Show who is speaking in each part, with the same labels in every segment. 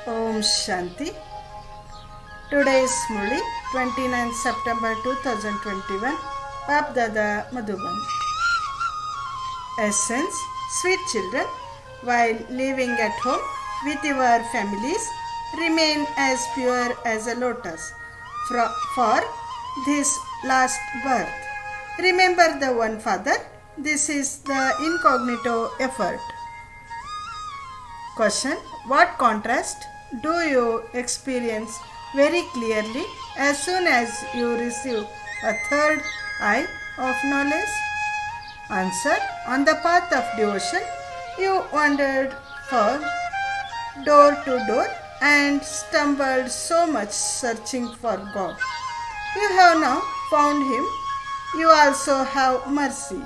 Speaker 1: Om Shanti. Today is Murli, 29 September 2021, Bap Dada Madhuban. Essence, sweet children, while living at home with your families, remain as pure as a lotus for this last birth. Remember the one Father. This is the incognito effort. Question: what contrast do you experience very clearly as soon as you receive a third eye of knowledge? Answer: on the path of devotion, you wandered from door to door and stumbled so much searching for God. You have now found Him. You also have mercy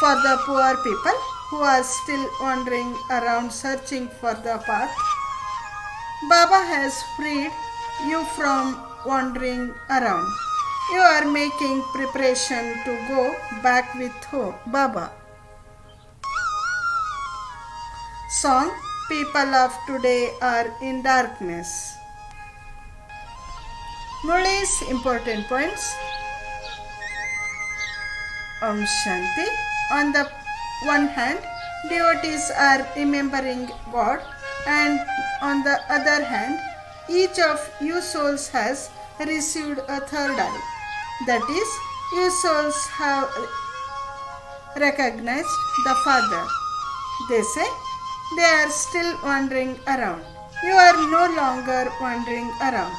Speaker 1: for the poor people who are still wandering around searching for the path. Baba has freed you from wandering around. You are making preparation to go back with Baba. Song: people of today are in darkness. Murli's important points. Om Shanti. On the one hand, devotees are remembering God, and on the other hand, each of you souls has received a third eye. That is, you souls have recognized the Father. They say they are still wandering around. You are no longer wandering around.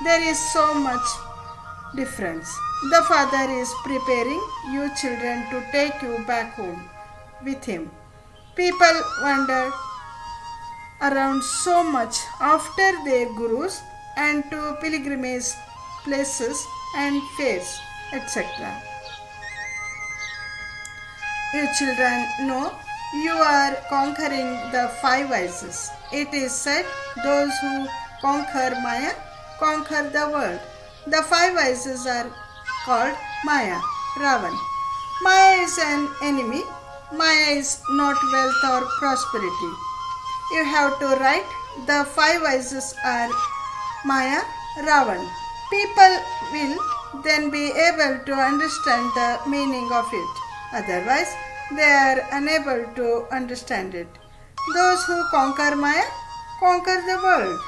Speaker 1: There is so much difference. The Father is preparing you children to take you back home with Him. People wander around so much after their gurus and to pilgrimage places and fairs, etc. You children know you are conquering the five vices. It is said, those who conquer Maya conquer the world. The five vices are called Maya, Ravan. Maya is an enemy. Maya is not wealth or prosperity. You have to write the five vices are Maya, Ravan. People will then be able to understand the meaning of it. Otherwise, they are unable to understand it. Those who conquer Maya conquer the world.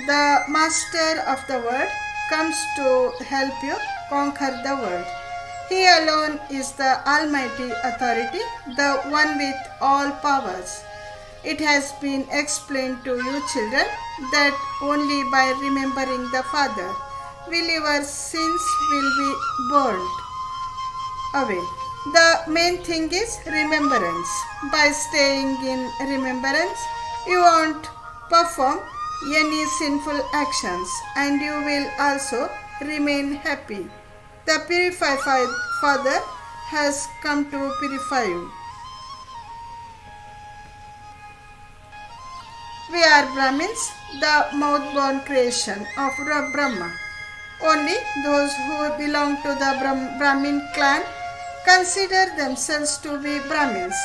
Speaker 1: The Master of the world comes to help you conquer the world. He alone is the Almighty Authority, the one with all powers. It has been explained to you children that only by remembering the Father will your sins will be burned away. The main thing is remembrance. By staying in remembrance, you won't perform any sinful actions and you will also remain happy. The purified Father has come to purify you. We are Brahmins, the mouth-born creation of Brahma. Only those who belong to the Brahmin clan consider themselves to be Brahmins.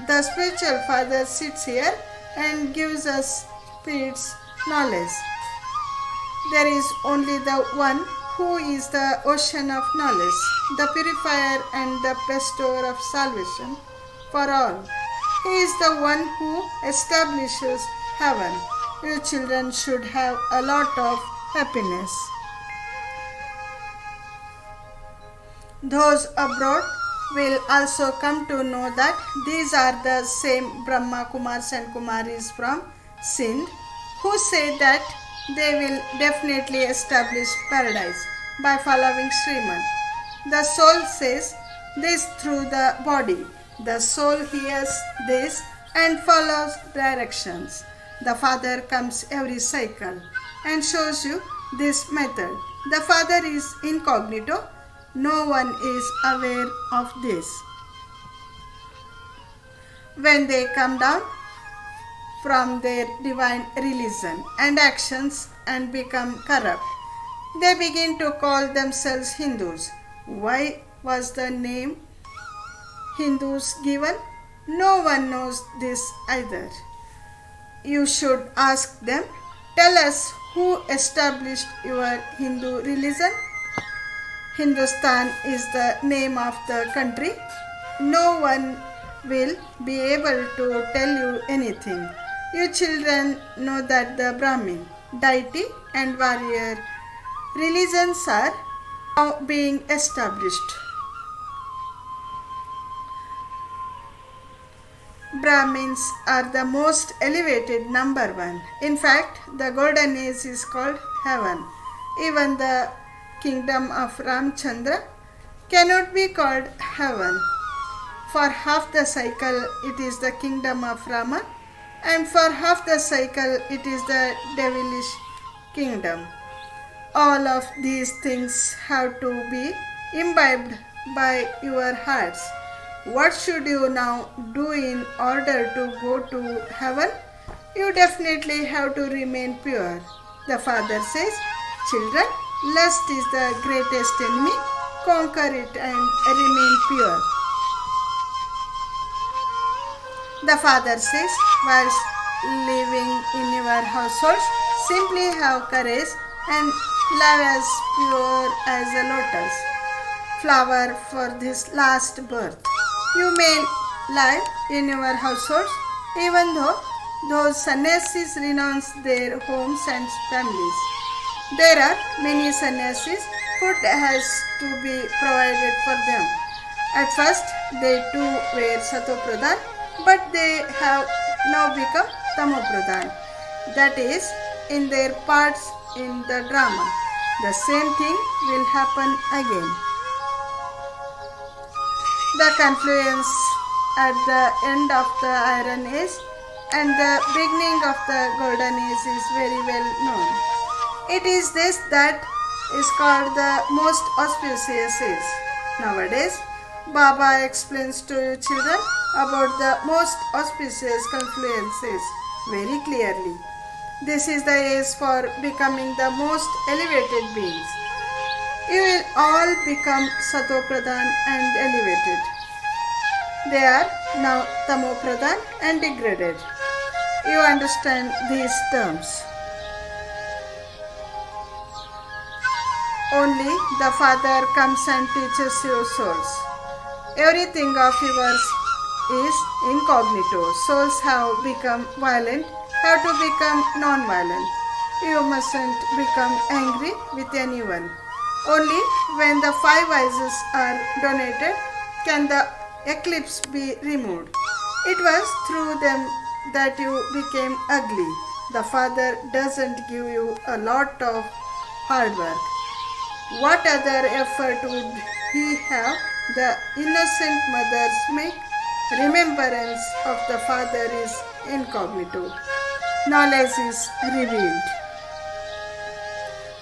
Speaker 1: The spiritual Father sits here and gives us spirits knowledge. There is only the one who is the ocean of knowledge, the purifier and the bestower of salvation for all. He is the one who establishes heaven. You children should have a lot of happiness. Those abroad will also come to know that these are the same Brahma Kumars and Kumaris from Sindh who say that they will definitely establish paradise by following Sriman. The soul says this through the body. The soul hears this and follows directions. The Father comes every cycle and shows you this method. The Father is incognito. No one is aware of this. When they come down from their divine religion and actions and become corrupt, they begin to call themselves Hindus. Why was the name Hindus given? No one knows this either. You should ask them. Tell us who established your Hindu religion. Hindustan is the name of the country. No one will be able to tell you anything. You children know that the Brahmin, deity and warrior religions are now being established. Brahmins are the most elevated number one. In fact, the golden age is called heaven. Even the kingdom of Ramchandra cannot be called heaven. For half the cycle it is the kingdom of Rama, and for half the cycle it is the devilish kingdom. All of these things have to be imbibed by your hearts. What should you now do in order to go to heaven? You definitely have to remain pure. The father says, children, lust is the greatest enemy. Conquer it and remain pure. The father says, whilst living in your household, simply have courage and live as pure as a lotus flower for this last birth. You may live in your households even though those sannyasis renounce their homes and families. There are many sannyasis. Food has to be provided for them. At first, they too were satopradhan, but they have now become tamopradhan. That is, in their parts in the drama. The same thing will happen again. The confluence at the end of the Iron Age and the beginning of the Golden Age is very well known. It is this that is called the most auspicious age. Nowadays, Baba explains to you children about the most auspicious confluences very clearly. This is the age for becoming the most elevated beings. You will all become Satopradhan and elevated. They are now Tamopradhan and degraded. You understand these terms. Only the Father comes and teaches you souls. Everything of yours is incognito. Souls have become violent, have to become non-violent. You mustn't become angry with anyone. Only when the 5 vices are donated can the eclipse be removed. It was through them that you became ugly. The Father doesn't give you a lot of hard work. What other effort would he have? The innocent mothers make. Remembrance of the Father is incognito. Knowledge is revealed.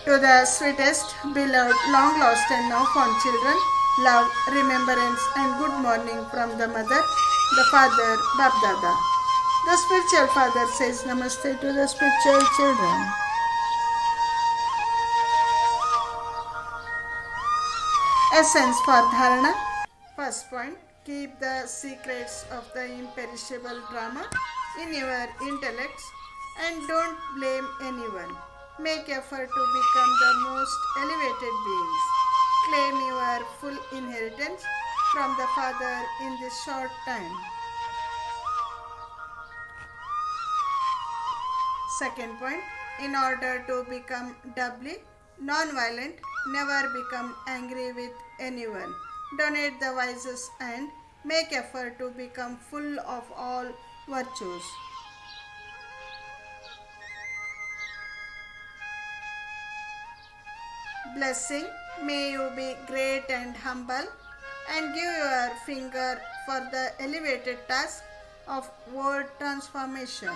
Speaker 1: To the sweetest, beloved, long lost and now found children, love, remembrance and good morning from the mother, the father, Bapdada. The spiritual father says Namaste to the spiritual children. Essence for Dharana. First point, keep the secrets of the imperishable drama in your intellects and don't blame anyone. Make effort to become the most elevated beings. Claim your full inheritance from the Father in this short time. Second point, in order to become doubly non-violent, never become angry with anyone. Donate the vices and make effort to become full of all virtues. Blessing, may you be great and humble and give your finger for the elevated task of world transformation.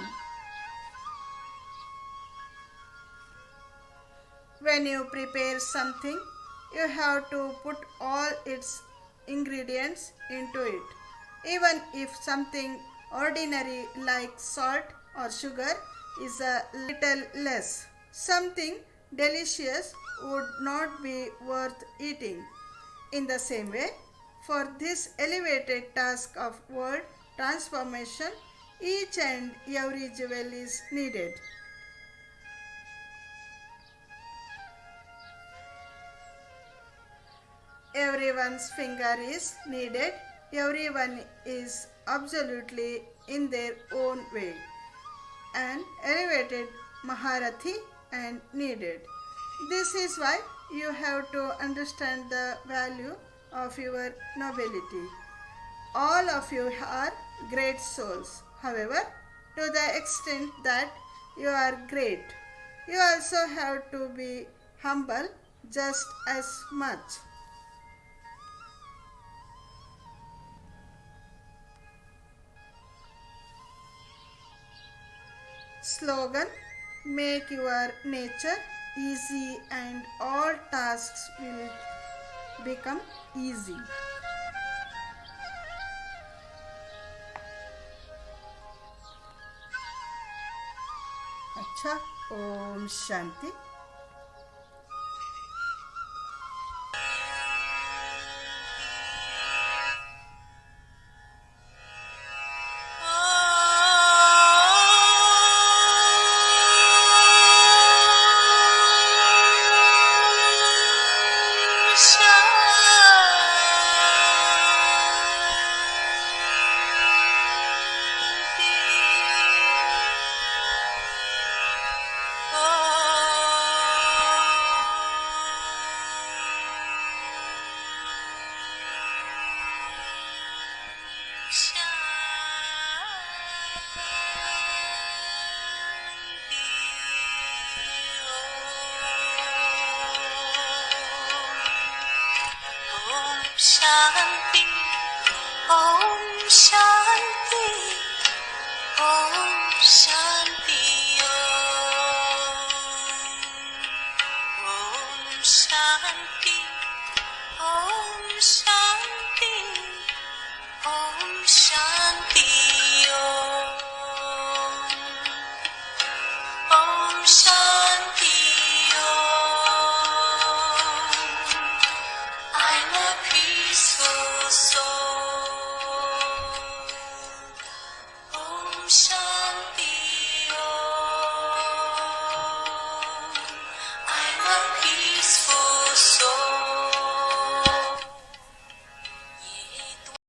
Speaker 1: When you prepare something, you have to put all its ingredients into it. Even if something ordinary like salt or sugar is a little less, something delicious would not be worth eating. In the same way, For this elevated task of world transformation, each and every jewel is needed. Everyone's finger is needed. Everyone is absolutely in their own way. An elevated Maharathi and needed. This is why you have to understand the value of your nobility. All of you are great souls. However, to the extent that you are great, you also have to be humble just as much. Slogan: make your nature easy and all tasks will become easy. अच्छा, Om Shanti.
Speaker 2: Shanti, Om Shanti, Om